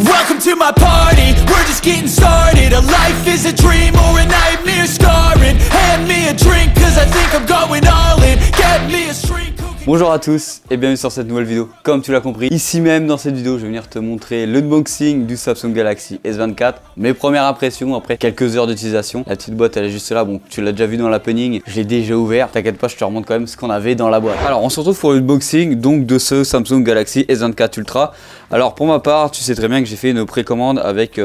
Welcome to my party, we're just getting started. A life is a dream or a nightmare scarring. Hand me a drink cause I think I'm going all in. Get me a shrink. Bonjour à tous et bienvenue sur cette nouvelle vidéo. Comme tu l'as compris, ici même dans cette vidéo, je vais venir te montrer l'unboxing du Samsung Galaxy S24. Mes premières impressions après quelques heures d'utilisation. La petite boîte elle est juste là, bon tu l'as déjà vu dans l'opening, je l'ai déjà ouvert. T'inquiète pas, je te remonte quand même ce qu'on avait dans la boîte. Alors on se retrouve pour l'unboxing donc de ce Samsung Galaxy S24 Ultra. Alors pour ma part, tu sais très bien que j'ai fait une précommande avec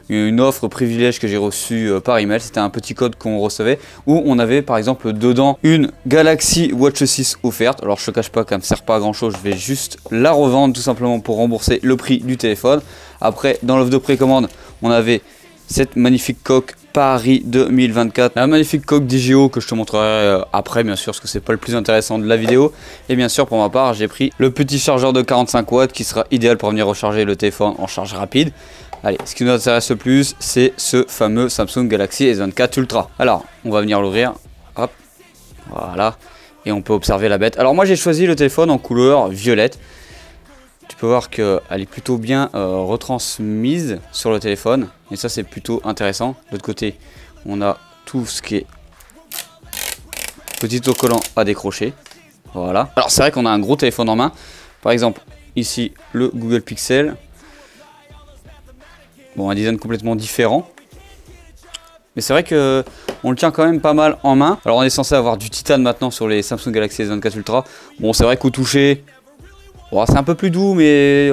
une offre privilège que j'ai reçue par email. C'était un petit code qu'on recevait où on avait par exemple dedans une Galaxy Watch 6 offerte. Alors je te cache pas qu'elle me sert pas à grand chose, je vais juste la revendre tout simplement pour rembourser le prix du téléphone. Après dans l'offre de précommande, on avait cette magnifique coque Paris 2024, la magnifique coque DJI que je te montrerai après bien sûr parce que c'est pas le plus intéressant de la vidéo. Et bien sûr pour ma part j'ai pris le petit chargeur de 45 watts qui sera idéal pour venir recharger le téléphone en charge rapide. Allez, ce qui nous intéresse le plus c'est ce fameux Samsung Galaxy S24 Ultra. Alors on va venir l'ouvrir, hop, voilà, et on peut observer la bête. Alors moi j'ai choisi le téléphone en couleur violette. Tu peux voir qu'elle est plutôt bien retransmise sur le téléphone. Et ça c'est plutôt intéressant. De l'autre côté, on a tout ce qui est petit autocollant à décrocher. Voilà. Alors c'est vrai qu'on a un gros téléphone en main. Par exemple, ici le Google Pixel. Bon, un design complètement différent. Mais c'est vrai que on le tient quand même pas mal en main. Alors on est censé avoir du titane maintenant sur les Samsung Galaxy S24 Ultra. Bon, c'est vrai qu'au toucher, bon, c'est un peu plus doux, mais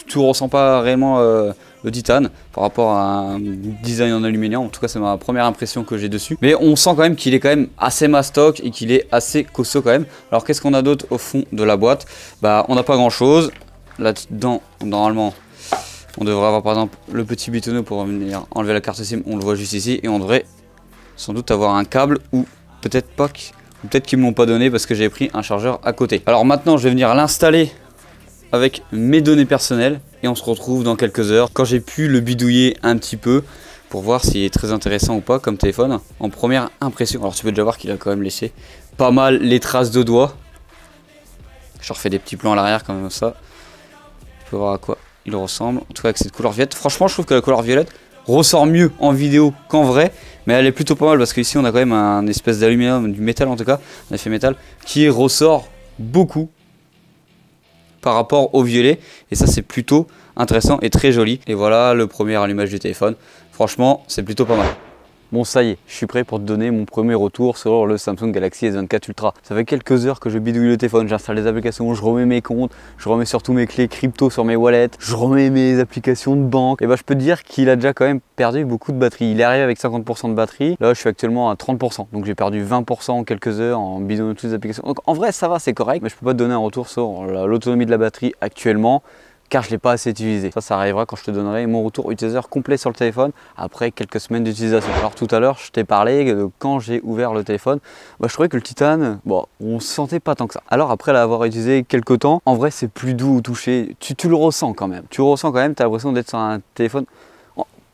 tu ressens pas réellement le titane par rapport à un design en aluminium. En tout cas, c'est ma première impression que j'ai dessus. Mais on sent quand même qu'il est quand même assez mastoc et qu'il est assez costaud quand même. Alors, qu'est-ce qu'on a d'autre au fond de la boîte? Bah, on n'a pas grand-chose. Là-dedans, normalement, on devrait avoir par exemple le petit boutonneau pour venir enlever la carte SIM. On le voit juste ici. Et on devrait sans doute avoir un câble ou peut-être pas, ou peut-être qu'ils me l'ont pas donné parce que j'ai pris un chargeur à côté. Alors maintenant, je vais venir l'installer avec mes données personnelles et on se retrouve dans quelques heures quand j'ai pu le bidouiller un petit peu pour voir s'il est très intéressant ou pas comme téléphone en première impression. Alors tu peux déjà voir qu'il a quand même laissé pas mal les traces de doigts. Je refais des petits plans à l'arrière comme ça. Tu peux voir à quoi il ressemble. En tout cas avec cette couleur violette. Franchement je trouve que la couleur violette ressort mieux en vidéo qu'en vrai, mais elle est plutôt pas mal parce qu'ici on a quand même un espèce d'aluminium, du métal en tout cas, un effet métal qui ressort beaucoup par rapport au violet, et ça c'est plutôt intéressant et très joli. Et voilà le premier allumage du téléphone, franchement c'est plutôt pas mal. Bon ça y est, je suis prêt pour te donner mon premier retour sur le Samsung Galaxy S24 Ultra. Ça fait quelques heures que je bidouille le téléphone, j'installe les applications, je remets mes comptes, je remets surtout mes clés crypto sur mes wallets, je remets mes applications de banque. Et bah je peux te dire qu'il a déjà quand même perdu beaucoup de batterie. Il est arrivé avec 50% de batterie, là je suis actuellement à 30%. Donc j'ai perdu 20% en quelques heures en bidouillant toutes les applications. Donc en vrai ça va, c'est correct, mais je peux pas te donner un retour sur l'autonomie de la batterie actuellement, car je ne l'ai pas assez utilisé. Ça arrivera quand je te donnerai mon retour utilisateur complet sur le téléphone après quelques semaines d'utilisation. Alors tout à l'heure, je t'ai parlé de quand j'ai ouvert le téléphone, bah, je trouvais que le titane, bon, on sentait pas tant que ça. Alors après l'avoir utilisé quelques temps, en vrai c'est plus doux au toucher, tu le ressens quand même. Tu le ressens quand même, tu as l'impression d'être sur un téléphone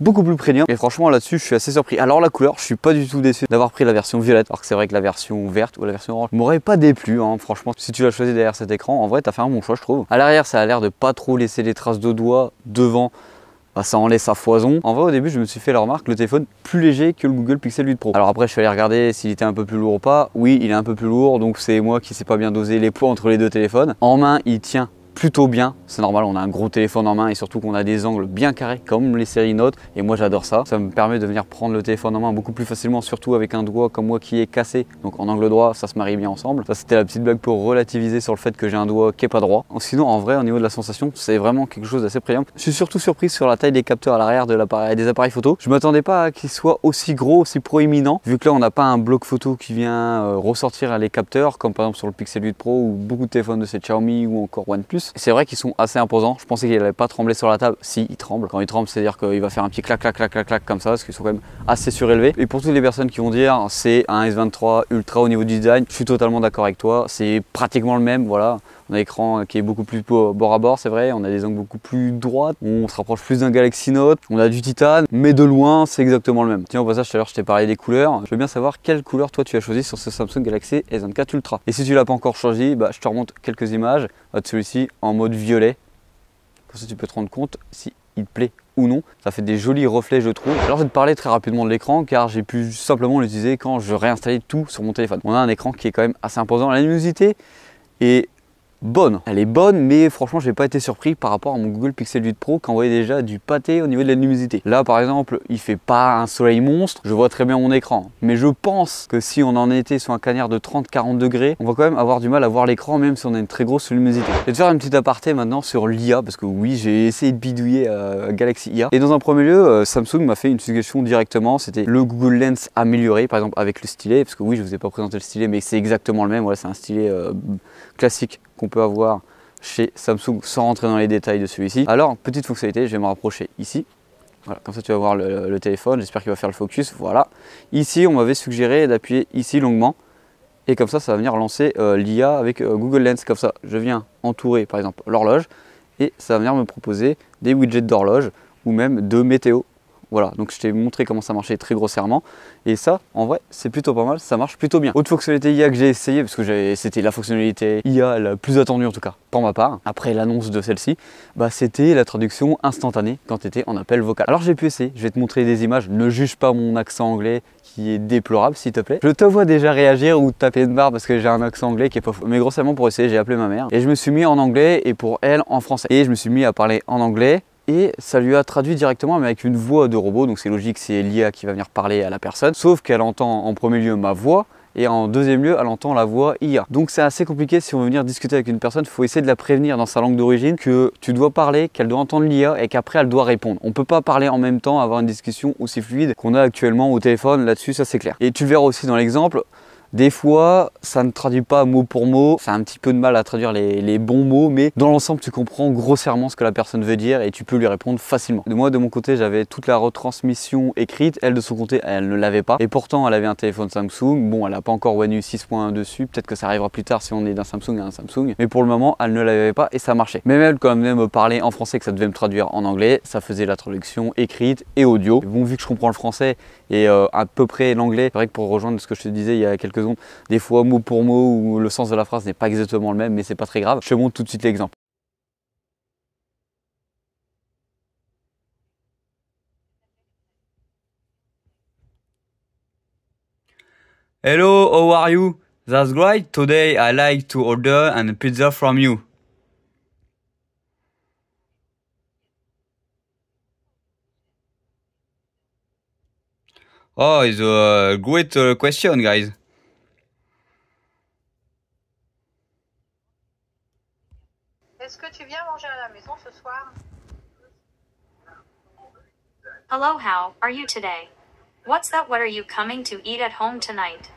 beaucoup plus premium, et franchement là-dessus je suis assez surpris. Alors la couleur, je suis pas du tout déçu d'avoir pris la version violette, alors que c'est vrai que la version verte ou la version orange m'aurait pas déplu hein. Franchement si tu l'as choisi derrière cet écran, en vrai t'as fait un bon choix je trouve. À l'arrière ça a l'air de pas trop laisser les traces de doigts, devant bah, ça en laisse à foison. En vrai au début je me suis fait la remarque, le téléphone plus léger que le Google Pixel 8 Pro. Alors après je suis allé regarder s'il était un peu plus lourd ou pas. Oui il est un peu plus lourd, donc c'est moi qui sais pas bien doser les poids entre les deux téléphones. En main il tient plutôt bien, c'est normal, on a un gros téléphone en main et surtout qu'on a des angles bien carrés comme les séries Note, et moi j'adore ça. Ça me permet de venir prendre le téléphone en main beaucoup plus facilement, surtout avec un doigt comme moi qui est cassé, donc en angle droit ça se marie bien ensemble. Ça c'était la petite blague pour relativiser sur le fait que j'ai un doigt qui est pas droit. Sinon en vrai au niveau de la sensation c'est vraiment quelque chose d'assez premium. Je suis surtout surpris sur la taille des capteurs à l'arrière des appareils photo. Je m'attendais pas à qu'ils soient aussi gros, aussi proéminents, vu que là on n'a pas un bloc photo qui vient ressortir les capteurs comme par exemple sur le Pixel 8 Pro ou beaucoup de téléphones de chez Xiaomi ou encore OnePlus. C'est vrai qu'ils sont assez imposants. Je pensais qu'il n'allait pas trembler sur la table. Si, il tremble. Quand il tremble, c'est-à-dire qu'il va faire un petit clac, clac, clac, clac, clac comme ça, parce qu'ils sont quand même assez surélevés. Et pour toutes les personnes qui vont dire c'est un S23 Ultra au niveau du design, je suis totalement d'accord avec toi. C'est pratiquement le même. Voilà. On a un écran qui est beaucoup plus bord à bord, c'est vrai. On a des angles beaucoup plus droits. On se rapproche plus d'un Galaxy Note. On a du titane, mais de loin, c'est exactement le même. Tiens, au passage, tout à l'heure, je t'ai parlé des couleurs. Je veux bien savoir quelle couleur toi tu as choisi sur ce Samsung Galaxy S24 Ultra. Et si tu l'as pas encore choisi, bah, je te remonte quelques images de celui-ci en mode violet. Comme ça, tu peux te rendre compte si il te plaît ou non. Ça fait des jolis reflets je trouve. Alors je vais te parler très rapidement de l'écran car j'ai pu simplement l'utiliser quand je réinstallais tout sur mon téléphone. On a un écran qui est quand même assez imposant. La luminosité est bonne. Elle est bonne, mais franchement, je n'ai pas été surpris par rapport à mon Google Pixel 8 Pro qui envoyait déjà du pâté au niveau de la luminosité. Là, par exemple, il fait pas un soleil monstre. Je vois très bien mon écran. Mais je pense que si on en était sur un cagnard de 30-40 degrés, on va quand même avoir du mal à voir l'écran, même si on a une très grosse luminosité. Je vais te faire une petite aparté maintenant sur l'IA, parce que oui, j'ai essayé de bidouiller Galaxy IA. Et dans un premier lieu, Samsung m'a fait une suggestion directement. C'était le Google Lens amélioré, par exemple avec le stylet, parce que oui, je vous ai pas présenté le stylet, mais c'est exactement le même. Voilà, c'est un stylet classique qu'on peut avoir chez Samsung sans rentrer dans les détails de celui-ci. Alors, petite fonctionnalité, je vais me rapprocher ici. Voilà, comme ça tu vas voir le téléphone, j'espère qu'il va faire le focus. Voilà. Ici, on m'avait suggéré d'appuyer ici longuement. Et comme ça va venir lancer l'IA avec Google Lens. Comme ça, je viens entourer par exemple l'horloge et ça va venir me proposer des widgets d'horloge ou même de météo. Voilà, donc je t'ai montré comment ça marchait très grossièrement. Et ça, en vrai, c'est plutôt pas mal, ça marche plutôt bien. Autre fonctionnalité IA que j'ai essayé, parce que c'était la fonctionnalité IA la plus attendue en tout cas, pour ma part, après l'annonce de celle-ci, bah, c'était la traduction instantanée quand tu étais en appel vocal. Alors j'ai pu essayer, je vais te montrer des images, ne juge pas mon accent anglais qui est déplorable s'il te plaît. Je te vois déjà réagir ou taper une barre parce que j'ai un accent anglais qui est pas faux. Mais grossièrement pour essayer, j'ai appelé ma mère et je me suis mis en anglais et pour elle en français. Et je me suis mis à parler en anglais. Et ça lui a traduit directement mais avec une voix de robot, donc c'est logique, c'est l'IA qui va venir parler à la personne, sauf qu'elle entend en premier lieu ma voix et en deuxième lieu elle entend la voix IA. Donc c'est assez compliqué si on veut venir discuter avec une personne, il faut essayer de la prévenir dans sa langue d'origine que tu dois parler, qu'elle doit entendre l'IA et qu'après elle doit répondre. On ne peut pas parler en même temps, avoir une discussion aussi fluide qu'on a actuellement au téléphone, là-dessus ça c'est clair. Et tu le verras aussi dans l'exemple. Des fois, ça ne traduit pas mot pour mot, ça a un petit peu de mal à traduire les bons mots, mais dans l'ensemble, tu comprends grossièrement ce que la personne veut dire et tu peux lui répondre facilement. Moi, de mon côté, j'avais toute la retransmission écrite, elle de son côté, elle ne l'avait pas. Et pourtant, elle avait un téléphone Samsung, bon, elle n'a pas encore One UI 6.1 dessus, peut-être que ça arrivera plus tard si on est d'un Samsung à un Samsung, mais pour le moment, elle ne l'avait pas et ça marchait. Même elle, quand elle venait me parler en français, que ça devait me traduire en anglais, ça faisait la traduction écrite et audio. Bon, vu que je comprends le français et à peu près l'anglais, c'est vrai que pour rejoindre ce que je te disais il y a quelques secondes, des fois mot pour mot ou le sens de la phrase n'est pas exactement le même, mais c'est pas très grave. Je te montre tout de suite l'exemple. Hello, how are you? That's great. Today I like to order a pizza from you. Oh, it's a great question, guys. Est-ce que tu viens manger à la maison ce soir? Hello, how are you today? What's that? What are you coming to eat at home tonight?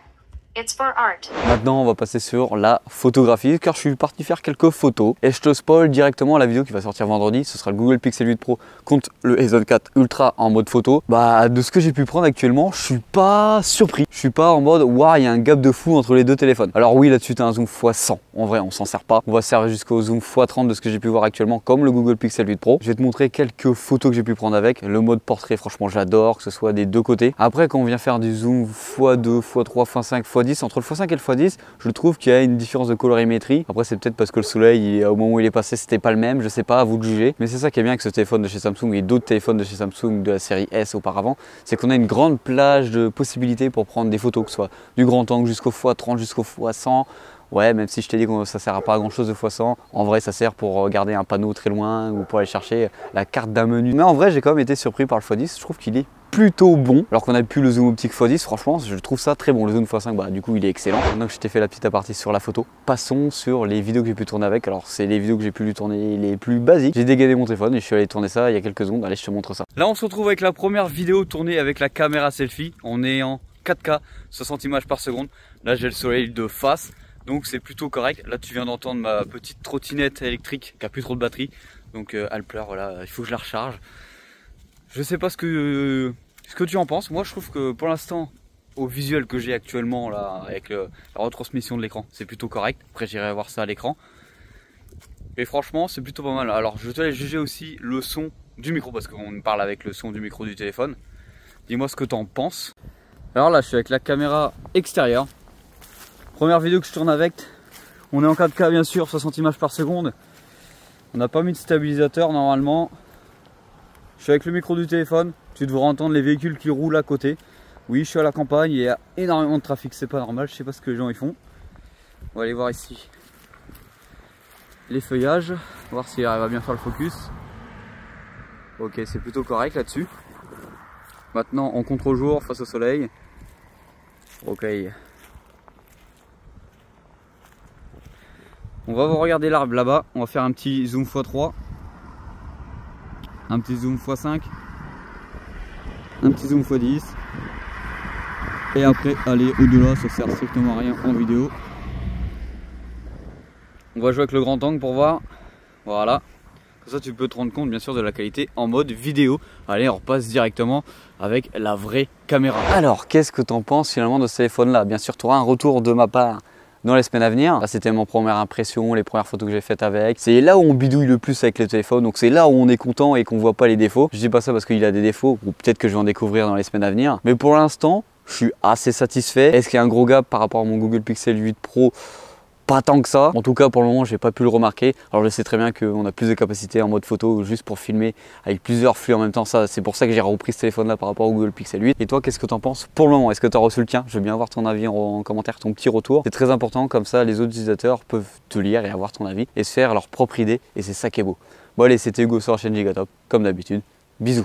It's for art. Maintenant, on va passer sur la photographie car je suis parti faire quelques photos et je te spoil directement la vidéo qui va sortir vendredi. Ce sera le Google Pixel 8 Pro contre le S24 Ultra en mode photo. Bah, de ce que j'ai pu prendre actuellement, je suis pas surpris. Je suis pas en mode waouh, il y a un gap de fou entre les deux téléphones. Alors oui, là-dessus, tu as un zoom x100. En vrai, on s'en sert pas. On va servir jusqu'au zoom x30 de ce que j'ai pu voir actuellement, comme le Google Pixel 8 Pro. Je vais te montrer quelques photos que j'ai pu prendre avec. Le mode portrait, franchement, j'adore, que ce soit des deux côtés. Après, quand on vient faire du zoom x2, x3, x5, x10, entre le x5 et le x10, je trouve qu'il y a une différence de colorimétrie. Après, c'est peut-être parce que le soleil, au moment où il est passé, c'était pas le même. Je sais pas, à vous de juger. Mais c'est ça qui est bien avec ce téléphone de chez Samsung et d'autres téléphones de chez Samsung de la série S auparavant, c'est qu'on a une grande plage de possibilités pour prendre des photos, que ce soit du grand angle jusqu'au x30, jusqu'au x100. Ouais, même si je t'ai dit que ça sert à pas à grand chose de x100, en vrai ça sert pour regarder un panneau très loin ou pour aller chercher la carte d'un menu. Mais en vrai, j'ai quand même été surpris par le x10, je trouve qu'il est plutôt bon, alors qu'on a plus le zoom optique x10, franchement je trouve ça très bon. Le zoom x5, bah du coup il est excellent. Maintenant que je t'ai fait la petite aparté sur la photo, passons sur les vidéos que j'ai pu tourner avec. Alors c'est les vidéos que j'ai pu lui tourner les plus basiques. J'ai dégainé mon téléphone et je suis allé tourner ça il y a quelques secondes. Allez, je te montre ça. Là on se retrouve avec la première vidéo tournée avec la caméra selfie. On est en 4K, 60 images par seconde. Là j'ai le soleil de face, donc c'est plutôt correct. Là tu viens d'entendre ma petite trottinette électrique qui a plus trop de batterie, donc elle pleure, voilà, il faut que je la recharge. Je sais pas ce que tu en penses. Moi je trouve que pour l'instant, au visuel que j'ai actuellement là, avec la retransmission de l'écran, c'est plutôt correct. Après j'irai voir ça à l'écran. Et franchement c'est plutôt pas mal. Alors je te laisse juger aussi le son du micro, parce qu'on parle avec le son du micro du téléphone. Dis-moi ce que tu en penses. Alors là je suis avec la caméra extérieure. Première vidéo que je tourne avec. On est en 4K bien sûr, 60 images par seconde. On n'a pas mis de stabilisateur normalement. Je suis avec le micro du téléphone, tu devrais entendre les véhicules qui roulent à côté. Oui, je suis à la campagne, il y a énormément de trafic, c'est pas normal, je sais pas ce que les gens y font. On va aller voir ici les feuillages, voir s'il arrive à bien faire le focus. Ok, c'est plutôt correct là-dessus. Maintenant en contre-jour face au soleil. Ok. On va regarder l'arbre là-bas, on va faire un petit zoom x3. Un petit zoom x5. Un petit zoom x10. Et après aller au-delà, ça sert strictement à rien en vidéo. On va jouer avec le grand angle pour voir. Voilà. Comme ça tu peux te rendre compte bien sûr de la qualité en mode vidéo. Allez, on repasse directement avec la vraie caméra. Alors, qu'est-ce que tu en penses finalement de ce téléphone-là? Bien sûr, tu auras un retour de ma part dans les semaines à venir. Là, c'était mon première impression, les premières photos que j'ai faites avec. C'est là où on bidouille le plus avec les téléphones, donc c'est là où on est content et qu'on voit pas les défauts. Je dis pas ça parce qu'il a des défauts, ou peut-être que je vais en découvrir dans les semaines à venir. Mais pour l'instant, je suis assez satisfait. Est-ce qu'il y a un gros gap par rapport à mon Google Pixel 8 Pro? Pas tant que ça. En tout cas, pour le moment, j'ai pas pu le remarquer. Alors, je sais très bien qu'on a plus de capacité en mode photo juste pour filmer avec plusieurs flux en même temps. Ça, c'est pour ça que j'ai repris ce téléphone-là par rapport au Google Pixel 8. Et toi, qu'est-ce que tu en penses pour le moment? Est-ce que tu as reçu le tien? Je veux bien avoir ton avis en commentaire, ton petit retour. C'est très important, comme ça, les autres utilisateurs peuvent te lire et avoir ton avis et se faire leur propre idée. Et c'est ça qui est beau. Bon, allez, c'était Hugo sur la chaîne Gigatop, comme d'habitude. Bisous.